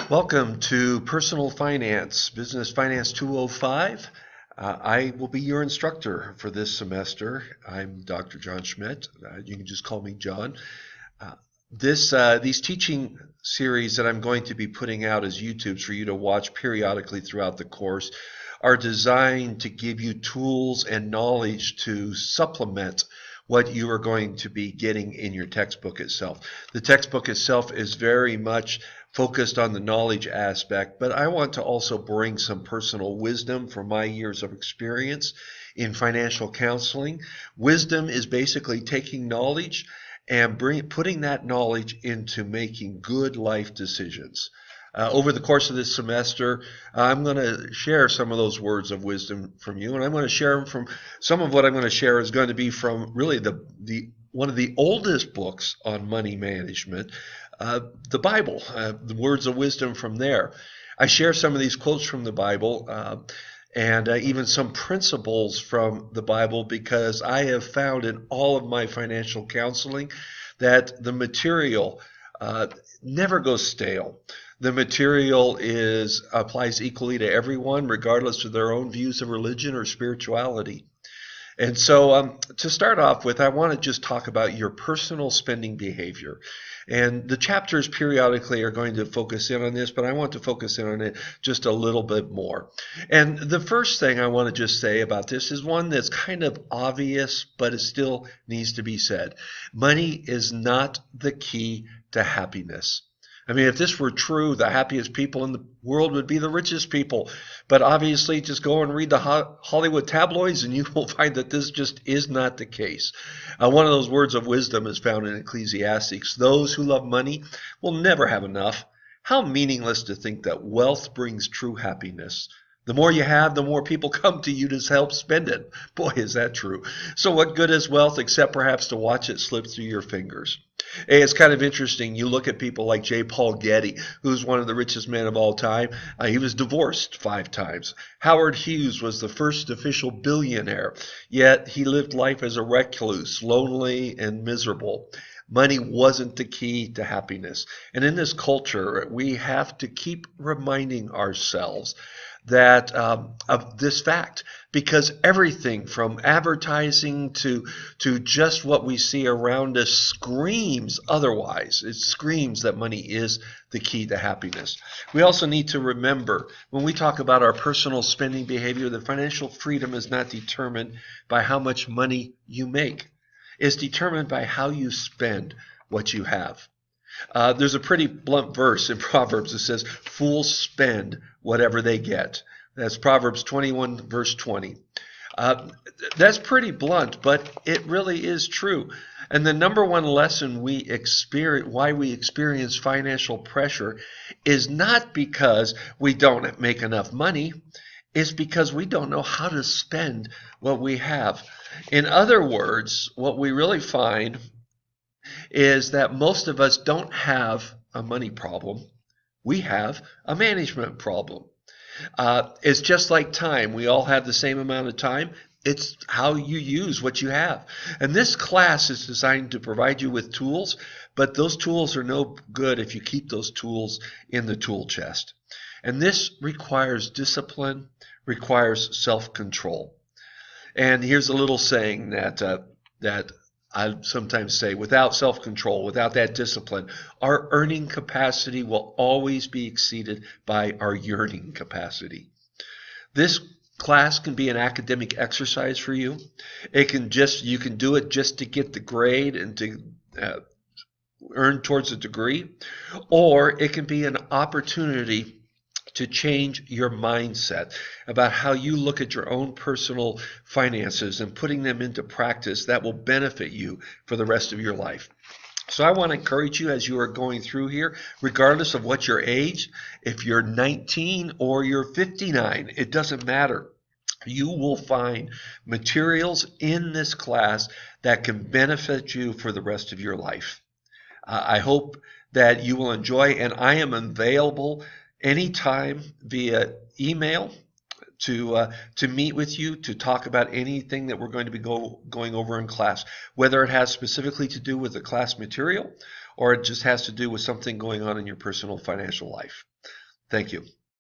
Welcome to Personal Finance, Business Finance 205. I will be your instructor for this semester. I'm Dr. John Schmidt. You can just call me John. These teaching series that I'm going to be putting out as YouTubes for you to watch periodically throughout the course are designed to give you tools and knowledge to supplement what you are going to be getting in your textbook itself. The textbook itself is very much focused on the knowledge aspect, but I want to also bring some personal wisdom from my years of experience in financial counseling. Wisdom is basically taking knowledge and putting that knowledge into making good life decisions. Over the course of this semester, I'm going to share some of those words of wisdom from you, and I'm going to share them from some of what I'm going to share is going to be from really the one of the oldest books on money management, the Bible, the words of wisdom from there. I share some of these quotes from the Bible and even some principles from the Bible because I have found in all of my financial counseling that the material never goes stale. The material applies equally to everyone, regardless of their own views of religion or spirituality. And so to start off with, I want to just talk about your personal spending behavior. And the chapters periodically are going to focus in on this, but I want to focus in on it just a little bit more. And the first thing I want to just say about this is one that's kind of obvious, but it still needs to be said. Money is not the key to happiness. I mean, if this were true, the happiest people in the world would be the richest people. But obviously, just go and read the Hollywood tabloids and you will find that this just is not the case. One of those words of wisdom is found in Ecclesiastes. Those who love money will never have enough. How meaningless to think that wealth brings true happiness. The more you have, the more people come to you to help spend it. Boy, is that true. So what good is wealth except perhaps to watch it slip through your fingers? Hey, it's kind of interesting. You look at people like J. Paul Getty, who's one of the richest men of all time. He was divorced 5 times. Howard Hughes was the first official billionaire, yet he lived life as a recluse, lonely and miserable. Money wasn't the key to happiness. And in this culture, we have to keep reminding ourselves that of this fact, because everything from advertising to just what we see around us screams otherwise. It screams that money is the key to happiness. We also need to remember when we talk about our personal spending behavior, that financial freedom is not determined by how much money you make. It's determined by how you spend what you have. There's a pretty blunt verse in Proverbs that says, fools spend whatever they get. That's Proverbs 21, verse 20. That's pretty blunt, but it really is true. And the number one lesson why we experience financial pressure is not because we don't make enough money. It's because we don't know how to spend what we have. In other words, what we really find is that most of us don't have a money problem. We have a management problem. It's just like time. We all have the same amount of time. It's how you use what you have. And this class is designed to provide you with tools, but those tools are no good if you keep those tools in the tool chest. And this requires discipline, requires self-control. And here's a little saying that I sometimes say, without self-control, without that discipline, our earning capacity will always be exceeded by our yearning capacity. This class can be an academic exercise for you. You can do it just to get the grade and to earn towards a degree, or it can be an opportunity to change your mindset about how you look at your own personal finances and putting them into practice that will benefit you for the rest of your life. So I want to encourage you as you are going through here, regardless of what your age, if you're 19 or you're 59, it doesn't matter. You will find materials in this class that can benefit you for the rest of your life. I hope that you will enjoy, and I am available anytime via email to meet with you to talk about anything that we're going to be going over in class, whether it has specifically to do with the class material or it just has to do with something going on in your personal financial life. Thank you.